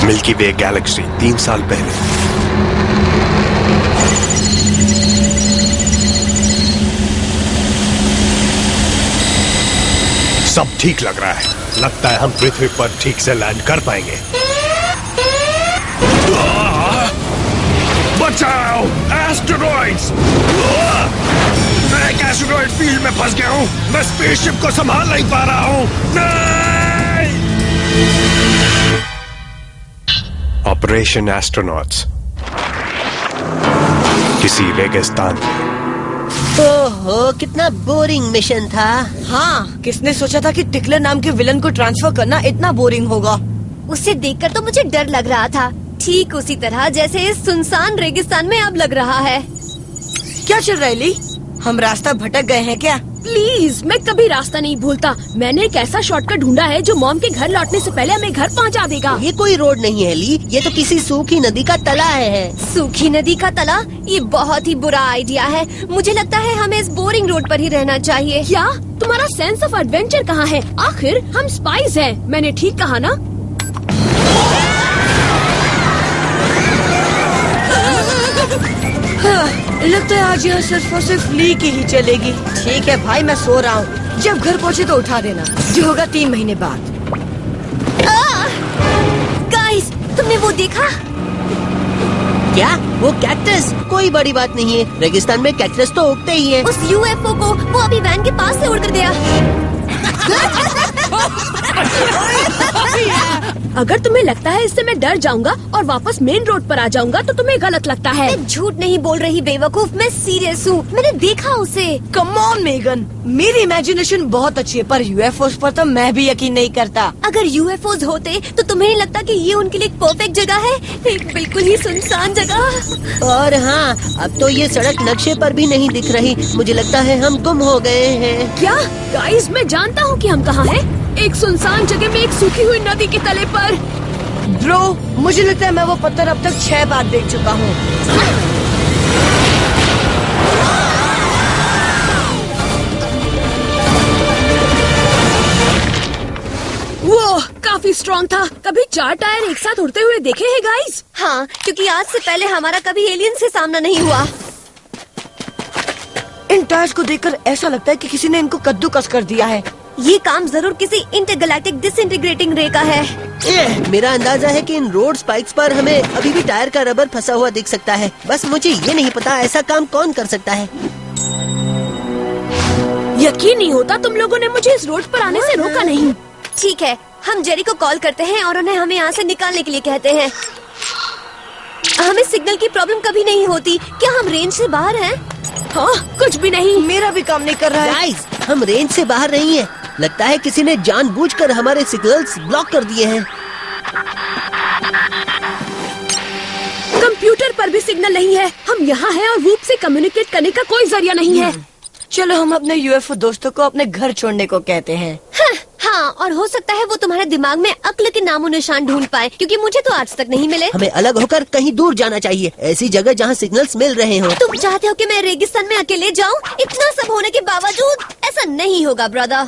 Milky वे Galaxy 3 साल पहले। सब ठीक लग रहा है। लगता है हम पृथ्वी पर ठीक से लैंड कर पाएंगे। बचाओ एस्टेरॉइड्स! मैं एक एस्टेरॉइड फील्ड में फंस गया हूँ। मैं स्पेसशिप को संभाल नहीं पा रहा हूँ। नहीं! ऑपरेशन एस्ट्रोनॉट्स किसी रेगिस्तान में। ओहो, कितना बोरिंग मिशन था। हाँ, किसने सोचा था कि टिकलर नाम के विलन को ट्रांसफर करना इतना बोरिंग होगा। उसे देखकर तो मुझे डर लग रहा था, ठीक उसी तरह जैसे इस सुनसान रेगिस्तान में अब लग रहा है। क्या चल रहा है ली? हम रास्ता भटक गए हैं क्या? प्लीज, मैं कभी रास्ता नहीं भूलता। मैंने एक ऐसा शॉर्टकट ढूंढा है जो मॉम के घर लौटने से पहले हमें घर पहुंचा देगा। ये कोई रोड नहीं है ली, ये तो किसी सूखी नदी का तला है। सूखी नदी का तला? ये बहुत ही बुरा आइडिया है। मुझे लगता है हमें इस बोरिंग रोड पर ही रहना चाहिए। क्या तुम्हारा सेंस ऑफ एडवेंचर कहाँ है? आखिर हम स्पाइस हैं। मैंने ठीक कहा ना? लगता है आज यहाँ सिर्फ और सिर्फ ली की ही चलेगी। ठीक है भाई, मैं सो रहा हूँ। जब घर पहुँचे तो उठा देना, जो होगा 3 महीने बाद। गाइस, तुमने वो देखा? क्या? वो कैक्टस? कोई बड़ी बात नहीं है, रेगिस्तान में कैक्टस तो उगते ही है। उस यूएफओ को वो अभी वैन के पास से उड़कर गया। अगर तुम्हें लगता है इससे मैं डर जाऊंगा और वापस मेन रोड पर आ जाऊंगा तो तुम्हें गलत लगता है। मैं झूठ नहीं बोल रही बेवकूफ, मैं सीरियस हूँ। मैंने देखा उसे। कम ऑन मेगन, मेरी इमेजिनेशन बहुत अच्छी है, पर यूएफओस पर तो मैं भी यकीन नहीं करता। अगर यूएफओस होते तो तुम्हें नहीं लगता कि ये उनके लिए एक परफेक्ट जगह है? एक बिल्कुल ही सुनसान जगह। और हाँ, अब तो ये सड़क नक्शे पर भी नहीं दिख रही। मुझे लगता है हम गुम हो गए हैं। क्या? गाइस, मैं जानता हूँ कि हम कहाँ हैं। एक सुनसान जगह में एक सूखी हुई नदी के तले पर। ब्रो, मुझे लगता है मैं वो पत्थर अब तक 6 बार देख चुका हूँ। वो काफी स्ट्रॉन्ग था। कभी 4 टायर एक साथ उड़ते हुए देखे हैं गाइस? हाँ, क्योंकि आज से पहले हमारा कभी एलियन से सामना नहीं हुआ। इन टायर्स को देखकर ऐसा लगता है कि किसी ने इनको कद्दूकस कर दिया है। ये काम जरूर किसी इंटरगैलेक्टिक डिसइंटीग्रेटिंग रे का है। मेरा अंदाजा है कि इन रोड स्पाइक्स पर हमें अभी भी टायर का रबर फंसा हुआ दिख सकता है। बस मुझे ये नहीं पता ऐसा काम कौन कर सकता है। यकीन नहीं होता तुम लोगों ने मुझे इस रोड पर आने से रोका नहीं। ठीक है, हम जेरी को कॉल करते हैं और उन्हें हमें यहाँ से निकालने के लिए कहते हैं। हमें सिग्नल की प्रॉब्लम कभी नहीं होती। क्या हम रेंज से बाहर हैं? हाँ, कुछ भी नहीं। मेरा भी काम नहीं कर रहा है। गाइस, हम रेंज से बाहर नहीं है। लगता है किसी ने जानबूझकर हमारे सिग्नल्स ब्लॉक कर दिए हैं। कंप्यूटर पर भी सिग्नल नहीं है। हम यहाँ हैं और वूप से कम्युनिकेट करने का कोई जरिया नहीं है। चलो हम अपने यूएफओ दोस्तों को अपने घर छोड़ने को कहते हैं। हाँ, और हो सकता है वो तुम्हारे दिमाग में अक्ल के नामो निशान ढूंढ पाए, क्योंकि मुझे तो आज तक नहीं मिले। हमें अलग होकर कहीं दूर जाना चाहिए, ऐसी जगह जहाँ सिग्नल्स मिल रहे हो। तुम चाहते हो कि मैं रेगिस्तान में अकेले जाऊँ? इतना सब होने के बावजूद ऐसा नहीं होगा ब्रदर।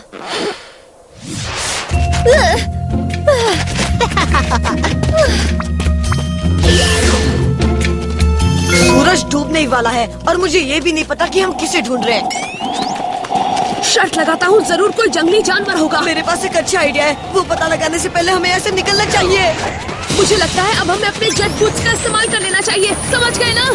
सूरज डूबने ही वाला है और मुझे ये भी नहीं पता कि हम किसे ढूंढ रहे हैं। शर्त लगाता हूँ जरूर कोई जंगली जानवर होगा। मेरे पास एक अच्छा आइडिया है। वो पता लगाने से पहले हमें ऐसे निकलना चाहिए। मुझे लगता है अब हमें अपने जेट बूट्स का इस्तेमाल कर लेना चाहिए। समझ गए ना?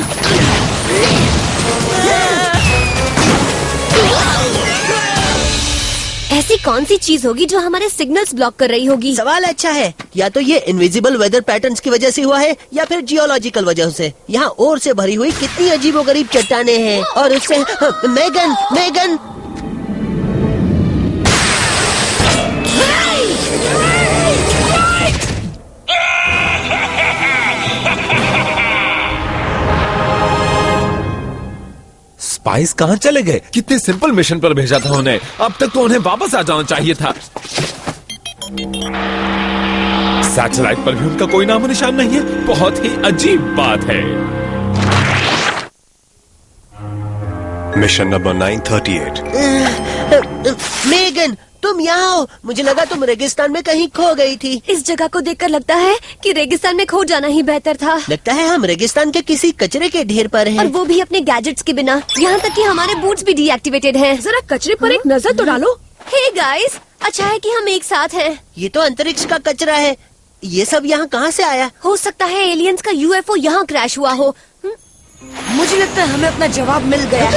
ऐसी कौन सी चीज होगी जो हमारे सिग्नल्स ब्लॉक कर रही होगी? सवाल अच्छा है। या तो ये इनविजिबल वेदर पैटर्न्स की वजह से हुआ है या फिर जियोलॉजिकल वजह से। यहाँ ओर से भरी हुई कितनी अजीबोगरीब चट्टानें हैं और उससे मेगन मेगन स्पाइस कहाँ चले गए? कितने सिंपल मिशन पर भेजा था उन्हें। अब तक तो उन्हें वापस आ जाना चाहिए था। सैटेलाइट पर भी उनका कोई नामो निशान नहीं है। बहुत ही अजीब बात है। Mission number 938। मेगन, तुम यहाँ हो। मुझे लगा तुम रेगिस्तान में कहीं खो गई थी। इस जगह को देखकर लगता है कि रेगिस्तान में खो जाना ही बेहतर था। लगता है हम रेगिस्तान के किसी कचरे के ढेर पर हैं। और वो भी अपने गैजेट्स के बिना। यहाँ तक कि हमारे बूट्स भी डीएक्टिवेटेड हैं। जरा कचरे पर एक नजर तो डालो। हे गाइस, अच्छा है कि हम एक साथ हैं। ये तो अंतरिक्ष का कचरा है। ये सब यहाँ कहाँ से आया? हो सकता है एलियंस का यूएफओ यहाँ क्रैश हुआ हो। मुझे लगता है हमें अपना जवाब मिल गया।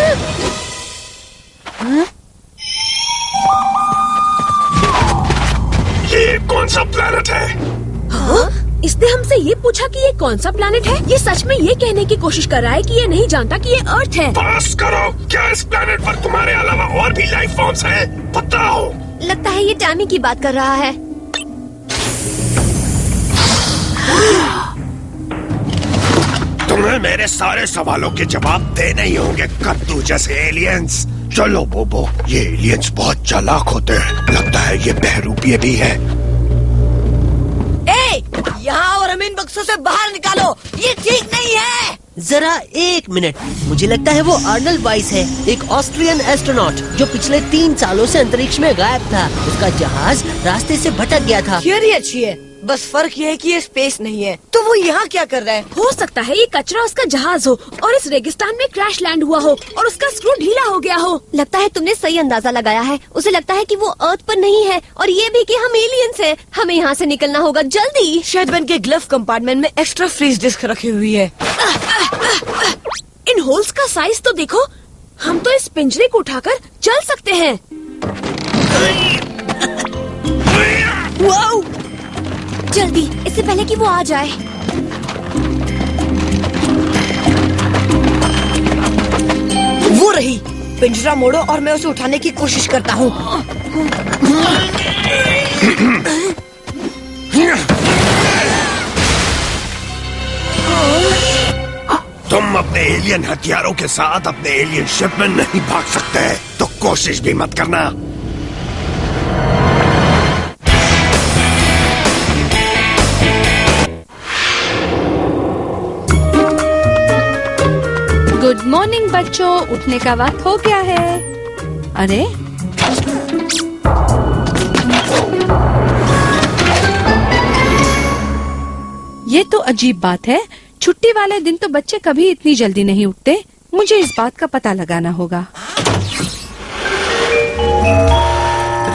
ये कौन सा प्लेनेट है? हाँ? इसने हमसे ये पूछा कि ये कौन सा प्लैनेट है। ये सच में ये कहने की कोशिश कर रहा है कि ये नहीं जानता कि ये अर्थ है। पास करो, क्या इस प्लेनेट पर तुम्हारे अलावा और भी लाइफ फॉर्म्स हैं? बताओ। लगता है ये टैमी की बात कर रहा है। तुम्हें मेरे सारे सवालों के जवाब देने ही होंगे, कद्दू जैसे एलियंस। चलो बोबो, ये एलियंस बहुत चालाक होते हैं। लगता है ये बहरूपिये भी है। यहाँ और हमें इन बक्सों से बाहर निकालो। ये ठीक नहीं है। जरा एक मिनट, मुझे लगता है वो आर्नल्ड वाइस है, एक ऑस्ट्रियन एस्ट्रोनॉट जो पिछले 3 सालों से अंतरिक्ष में गायब था। उसका जहाज रास्ते से भटक गया था। थियरी अच्छी है, बस फर्क ये है कि ये स्पेस नहीं है। तो वो यहाँ क्या कर रहा है? हो सकता है ये कचरा उसका जहाज हो और इस रेगिस्तान में क्रैश लैंड हुआ हो और उसका स्क्रू ढीला हो गया हो। लगता है तुमने सही अंदाजा लगाया है। उसे लगता है कि वो अर्थ पर नहीं है और ये भी कि हम एलियंस हैं। हमें यहाँ से निकलना होगा जल्दी। शायद बन के ग्लव कंपार्टमेंट में एक्स्ट्रा फ्रीज डिस्क रखी हुई है। इन होल्स का साइज तो देखो। हम तो इस पिंजरे को उठाकर चल सकते हैं। वाओ! जल्दी, इससे पहले कि वो आ जाए। वो रही। पिंजरा मोड़ो और मैं उसे उठाने की कोशिश करता हूँ। तुम अपने एलियन हथियारों के साथ अपने एलियन शिप में नहीं भाग सकते, तो कोशिश भी मत करना। गुड मॉर्निंग बच्चों, उठने का वक्त हो गया है। अरे ये तो अजीब बात है। छुट्टी वाले दिन तो बच्चे कभी इतनी जल्दी नहीं उठते। मुझे इस बात का पता लगाना होगा।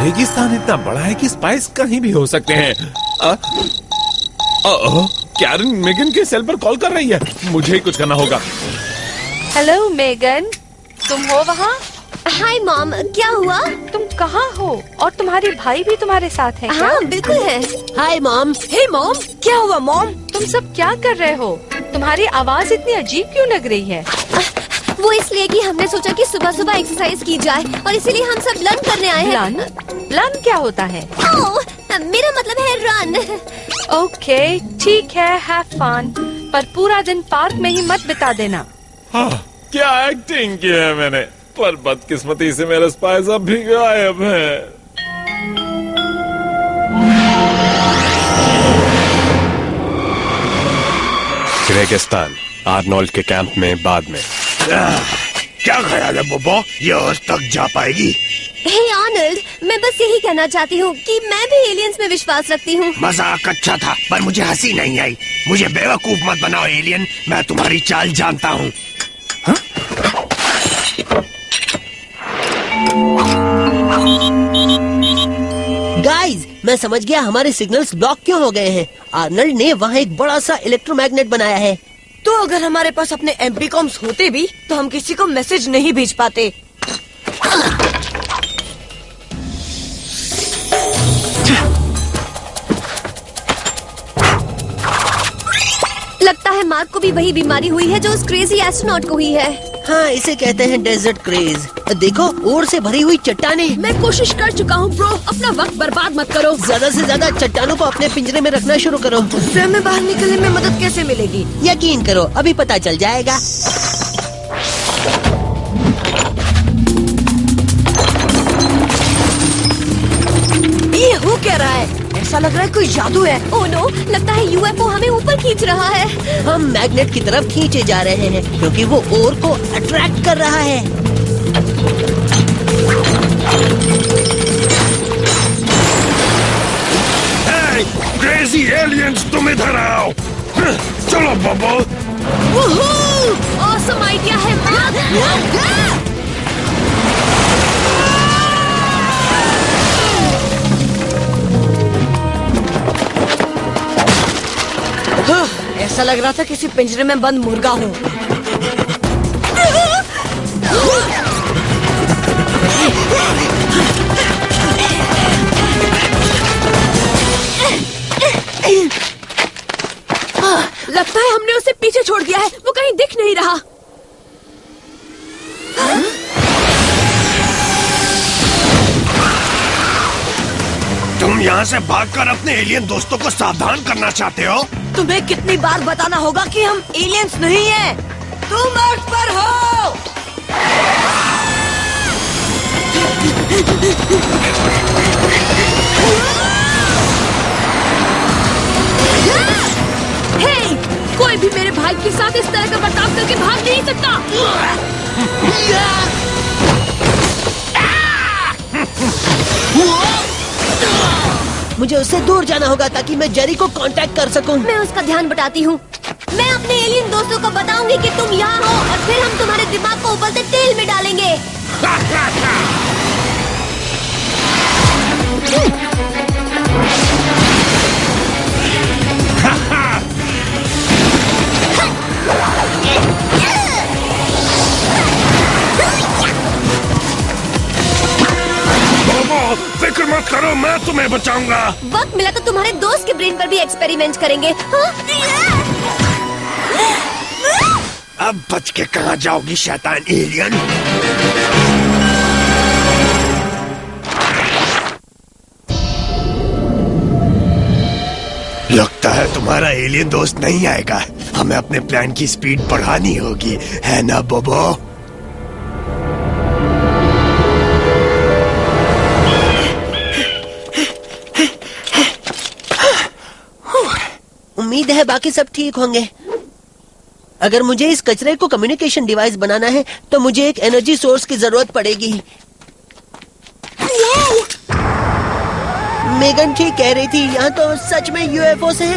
रेगिस्तान इतना बड़ा है कि स्पाइस कहीं भी हो सकते हैं। कैरन मेगन के सेल पर कॉल कर रही है। मुझे ही कुछ करना होगा। हेलो मेगन, तुम हो वहाँ? हाय मॉम, क्या हुआ? तुम कहाँ हो? और तुम्हारे भाई भी तुम्हारे साथ है क्या? हाँ बिल्कुल है। Hi mom. हे मॉम, क्या हुआ मॉम? तुम सब क्या कर रहे हो? तुम्हारी आवाज इतनी अजीब क्यों लग रही है? वो इसलिए कि हमने सोचा कि सुबह सुबह एक्सरसाइज की जाए और इसीलिए हम सब लर्न करने आए हैं। लर्न क्या होता है? मेरा मतलब है रन। ओके ठीक है, हैव फन, पर पूरा दिन पार्क में ही मत बिता देना। हाँ, क्या एक्टिंग की है मैंने, पर बदकिस्मती से मेरा स्पाइस अब भी गायब है। रेगिस्तान, आर्नोल्ड के कैंप में बाद में। क्या ख्याल है बोबो, ये अर्थ तक जा पाएगी? हे आर्नल्ड, मैं बस यही कहना चाहती हूँ कि मैं भी एलियंस में विश्वास रखती हूँ। मजाक अच्छा था, पर मुझे हंसी नहीं आई। मुझे बेवकूफ मत बनाओ एलियन, मैं तुम्हारी चाल जानता हूँ। गाइस, मैं समझ गया हमारे सिग्नल्स ब्लॉक क्यों हो गए हैं। आर्नल्ड ने वहाँ एक बड़ा सा इलेक्ट्रोमैग्नेट बनाया है। तो अगर हमारे पास अपने एम्प्लीकॉम्स होते भी तो हम किसी को मैसेज नहीं भेज पाते। लगता है मार्क को भी वही बीमारी हुई है जो उस क्रेजी एस्ट्रोनॉट को हुई है। हाँ, इसे कहते हैं डेजर्ट क्रेज। देखो, ओर से भरी हुई चट्टाने। मैं कोशिश कर चुका हूँ ब्रो, अपना वक्त बर्बाद मत करो। ज्यादा से ज्यादा चट्टानों को अपने पिंजरे में रखना शुरू करो। उससे हमें बाहर निकलने में मदद कैसे मिलेगी? यकीन करो, अभी पता चल जाएगा। ये हो क्या रहा है? ऐसा लग रहा है कोई जादू है। ओह नो, लगता है यूएफओ हमें ऊपर खींच रहा है। हम मैग्नेट की तरफ खींचे जा रहे हैं क्योंकि वो ओर को अट्रैक्ट कर रहा है। क्रेजी एलियंस तुम इधर आओ। चलो बोबो। ऑसम आइडिया है मॉम। ऐसा लग रहा था किसी पिंजरे में बंद मुर्गा हूँ। लगता है हमने उसे पीछे छोड़ दिया है, वो कहीं दिख नहीं रहा। तुम यहाँ से भागकर अपने एलियन दोस्तों को सावधान करना चाहते हो? तुम्हें कितनी बार बताना होगा कि हम एलियंस नहीं हैं। तुम अर्थ पर हो। हे, कोई भी मेरे भाई के साथ इस तरह का बर्ताव करके भाग नहीं सकता। मुझे उससे दूर जाना होगा ताकि मैं जेरी को कांटेक्ट कर सकूं। मैं उसका ध्यान बटाती हूँ। मैं अपने एलियन दोस्तों को बताऊंगी कि तुम यहाँ हो और फिर हम तुम्हारे दिमाग को उबलते तेल में डालेंगे। फिक्र मत करो, मैं तुम्हें बचाऊंगा। वक्त मिला तो तुम्हारे दोस्त के ब्रेन पर भी एक्सपेरिमेंट करेंगे। हाँ? अब बच के कहाँ जाओगी शैतान एलियन? लगता है तुम्हारा एलियन दोस्त नहीं आएगा। हमें अपने प्लान की स्पीड बढ़ानी होगी, है ना बोबो? उम्मीद है बाकी सब ठीक होंगे। अगर मुझे इस कचरे को कम्युनिकेशन डिवाइस बनाना है तो मुझे एक एनर्जी सोर्स की जरूरत पड़ेगी। मेगन ठीक कह रही थी, यहाँ तो सच में यूएफओ से है।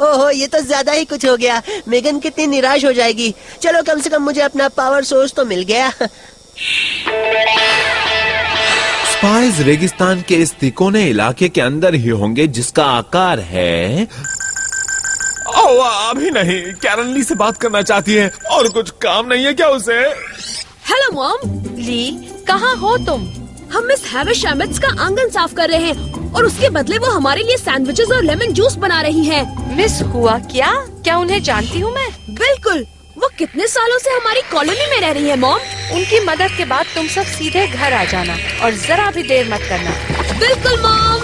ओहो, ये तो ज्यादा ही कुछ हो गया। मेगन कितनी निराश हो जाएगी। चलो कम से कम मुझे अपना पावर सोर्स तो मिल गया। स्पाइस रेगिस्तान के इस तिकोने इलाके के अंदर ही होंगे जिसका आकार है। ओह, अभी नहीं। कैरन ली से बात करना चाहती है और कुछ काम नहीं है क्या उसे? Hello mom. ली, कहाँ हो तुम? हम मिस हैविश एमिट्स का आंगन साफ कर रहे हैं और उसके बदले वो हमारे लिए सैंडविचेस और लेमन जूस बना रही है। मिस हुआ क्या? क्या उन्हें जानती हूँ मैं? बिल्कुल, वो कितने सालों से हमारी कॉलोनी में रह रही है मॉम। उनकी मदद के बाद तुम सब सीधे घर आ जाना और जरा भी देर मत करना। बिल्कुल मॉम।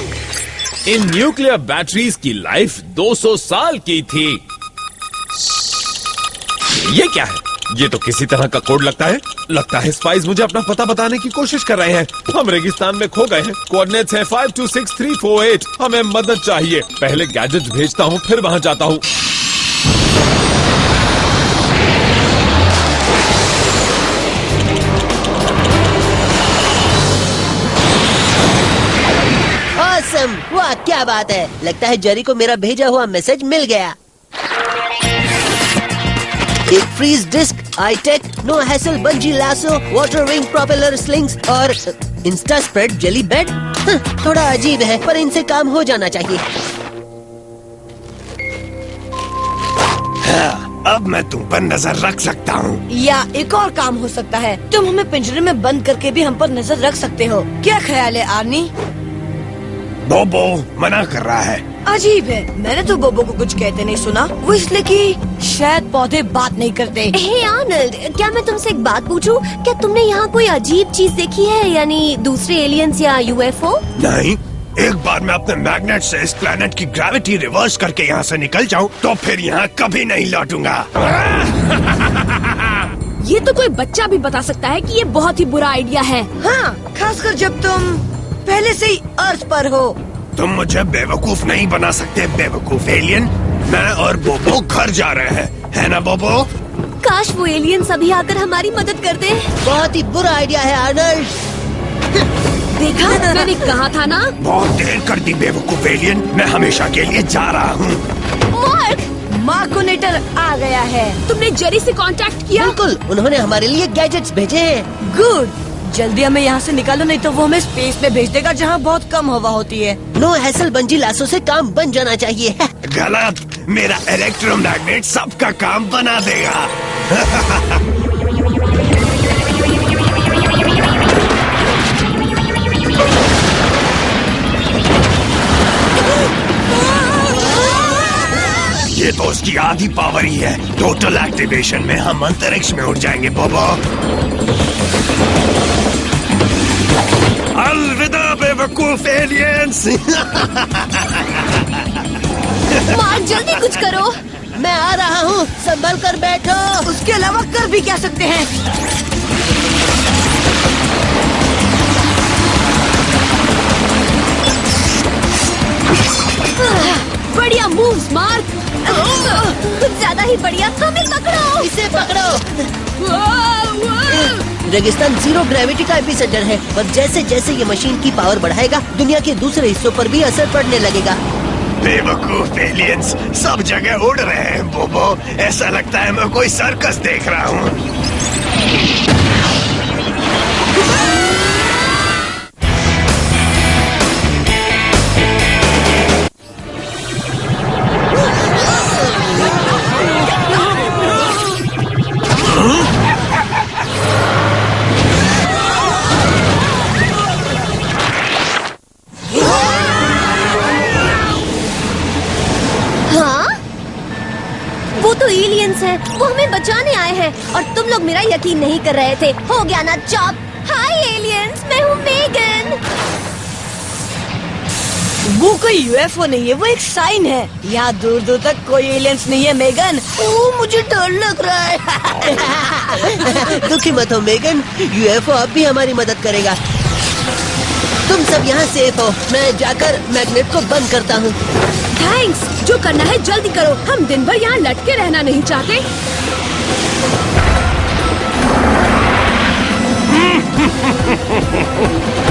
इन न्यूक्लियर बैटरीज की लाइफ 200 साल की थी। ये क्या है? ये तो किसी तरह का कोड लगता है। लगता है स्पाइस मुझे अपना पता बताने की कोशिश कर रहे हैं। हम रेगिस्तान में खो गए हैं। कोऑर्डिनेट्स हैं 526348। हमें मदद चाहिए। पहले गैजेट्स भेजता हूँ, फिर वहाँ जाता हूँ। ऑसम! वाह, क्या बात है। लगता है जेरी को मेरा भेजा हुआ मैसेज मिल गया। एक freeze disc, eye tech, no hassle bungee lasso, water wing propeller slings और इंस्टा स्प्रेड जेली बेड। थोड़ा अजीब है पर इनसे काम हो जाना चाहिए। हाँ, अब मैं तुम पर नजर रख सकता हूँ। या एक और काम हो सकता है, तुम हमें पिंजरे में बंद करके भी हम पर नजर रख सकते हो। क्या ख्याल है आर्नी? बोबो मना कर रहा है। अजीब है, मैंने तो बोबो को कुछ कहते नहीं सुना। वो इसलिए कि शायद पौधे बात नहीं करते। हे आर्नल्ड, क्या मैं तुमसे एक बात पूछूं? क्या तुमने यहाँ कोई अजीब चीज देखी है, यानी दूसरे एलियंस या यूएफओ? नहीं, एक बार मैं अपने मैग्नेट से इस प्लेनेट की ग्रेविटी रिवर्स करके यहाँ से निकल जाऊँ तो फिर यहाँ कभी नहीं लौटूंगा। ये तो कोई बच्चा भी बता सकता है कि ये बहुत ही बुरा आइडिया है। हाँ, खासकर जब तुम पहले से ही अर्थ पर हो। तुम मुझे बेवकूफ नहीं बना सकते बेवकूफ एलियन। मैं और बोबो घर जा रहे हैं, है ना बोबो? काश वो एलियंस अभी आकर हमारी मदद कर दे। बहुत ही बुरा आइडिया है आर्नल्ड। देखा, मैंने कहा था ना। बहुत देर कर दी बेवकूफ एलियन, मैं हमेशा के लिए जा रहा हूँ। मार्कोनेटर आ गया है। तुमने जेरी से कांटेक्ट किया? बिल्कुल, उन्होंने हमारे लिए गैजेट्स भेजे हैं। गुड, जल्दी हमें यहाँ से निकालो, नहीं तो वो हमें स्पेस में भेज देगा जहाँ बहुत कम हवा होती है। नो हैसल बंजी लासो से काम बन जाना चाहिए। गलत, मेरा इलेक्ट्रोमैग्नेट सबका काम बना देगा। ये तो उसकी आधी पावर ही है। टोटल एक्टिवेशन में हम अंतरिक्ष में उड़ जाएंगे बोबो। अलविदा बेवकूफ एलियंस। मार्क, जल्दी कुछ करो। मैं आ रहा हूँ, संभल कर बैठो। उसके अलावा कर भी क्या सकते हैं? बढ़िया मूव्स मार्क। कुछ ज्यादा ही बढ़िया। हमें पकड़ो। इसे पकड़ो। रेगिस्तान जीरो ग्रेविटी का एपिसेंटर है, और जैसे जैसे ये मशीन की पावर बढ़ाएगा, दुनिया के दूसरे हिस्सों पर भी असर पड़ने लगेगा। बेवकूफ एलियंस सब जगह उड़ रहे हैं बोबो। ऐसा लगता है मैं कोई सर्कस देख रहा हूँ। वो हमें बचाने आए हैं और तुम लोग मेरा यकीन नहीं कर रहे थे। हो गया ना चॉप। हाय एलियंस, मैं हूँ मेगन। वो कोई यूएफओ नहीं है, वो एक साइन है। यहाँ दूर दूर तक कोई एलियंस नहीं है मेगन। ओह, मुझे डर लग रहा है। दुखी मत हो मेगन, यूएफओ अब भी हमारी मदद करेगा। तुम सब यहाँ सेफ हो, मैं जाकर मैग्नेट को बंद करता हूँ। थैंक्स, जो करना है जल्दी करो, हम दिन भर यहाँ लटके रहना नहीं चाहते।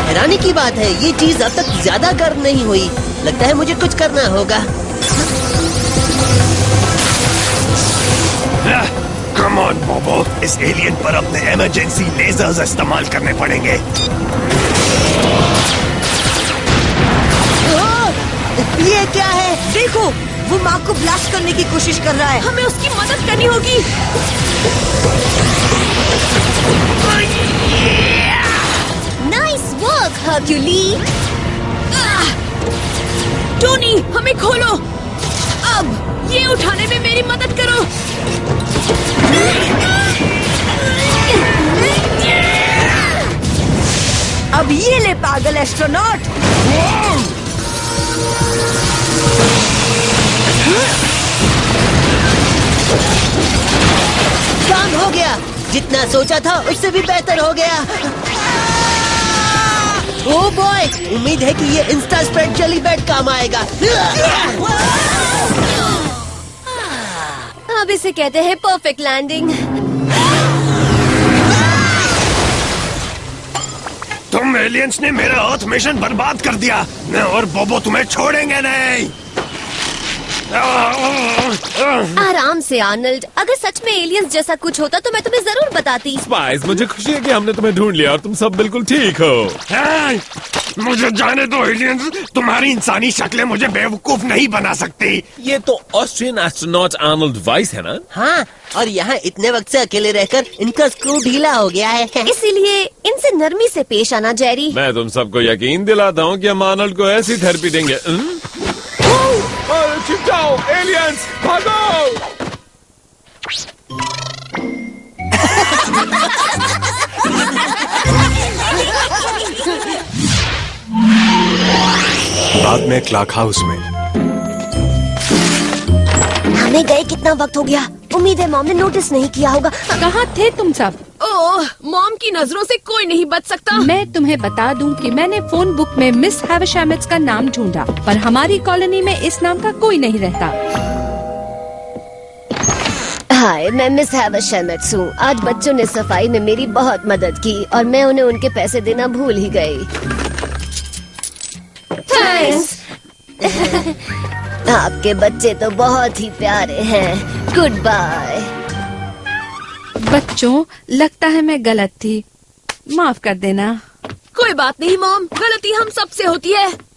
हैरानी की बात है, ये चीज अब तक ज्यादा गर्म नहीं हुई। लगता है मुझे कुछ करना होगा। कम ऑन बोबो, इस एलियन पर अपने इमरजेंसी लेजर्स इस्तेमाल करने पड़ेंगे। ये क्या है? देखो, वो माँ को ब्लास्ट करने की कोशिश कर रहा है। हमें उसकी मदद करनी होगी। Nice work हर्क्यूली। टोनी, हमें खोलो। अब ये उठाने में मेरी मदद करो। अब ये ले पागल एस्ट्रोनॉट। काम हो गया, जितना सोचा था उससे भी बेहतर हो गया। ओह बॉय, उम्मीद है कि ये इंस्टा स्प्रेड जेली बेड काम आएगा। अब इसे कहते हैं परफेक्ट लैंडिंग। तुम एलियंस ने मेरा अर्थ मिशन बर्बाद कर दिया। मैं और बोबो तुम्हें छोड़ेंगे नहीं। आराम से आर्नल्ड, अगर सच में एलियंस जैसा कुछ होता तो मैं तुम्हें जरूर बताती। स्पाइस, मुझे खुशी है कि हमने तुम्हें ढूंढ लिया और तुम सब बिल्कुल ठीक हो। मुझे जाने दो एलियंस, तुम्हारी इंसानी शक्लें मुझे बेवकूफ नहीं बना सकती। ये तो ऑस्ट्रियन एस्ट्रोनॉट आर्नल्ड वाइस है ना? हाँ, और यहाँ इतने वक्त से अकेले रहकर इनका स्क्रू ढीला हो गया है। इसीलिए इनसे नरमी से पेश आना जेरी। मैं तुम सबको यकीन दिलाता हूँ कि हम आर्नल्ड को ऐसी थेरेपी देंगे। छिप जाओ एलियंस, भागो! बाद में क्लॉक हाउस में हमें गए कितना वक्त हो गया। उम्मीद है मॉम ने नोटिस नहीं किया होगा। कहाँ थे तुम सब? ओह, मॉम की नजरों से कोई नहीं बच सकता। मैं तुम्हें बता दूं कि मैंने फोन बुक में मिस हैवशामिट्स का नाम ढूंढा, पर हमारी कॉलोनी में इस नाम का कोई नहीं रहता। हाय, मैं मिस हैवशेमेट्सू। आज बच्चों ने सफाई में मेरी बहुत मदद की और मैं उन्हें उनके पैसे देना भूल ही गई। थैंक्स। आपके बच्चे तो बहुत ही प्यारे हैं। Goodbye. बच्चों, लगता है मैं गलत थी, माफ कर देना। कोई बात नहीं मॉम, गलती हम सबसे होती है।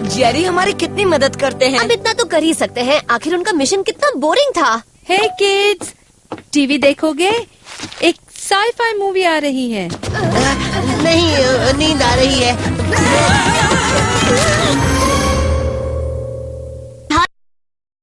जेरी हमारी कितनी मदद करते हैं। अब इतना तो कर ही सकते हैं, आखिर उनका मिशन कितना बोरिंग था। हे किड्स, टीवी देखोगे? एक साई-फाई मूवी आ रही है। नहीं, नींद आ रही है।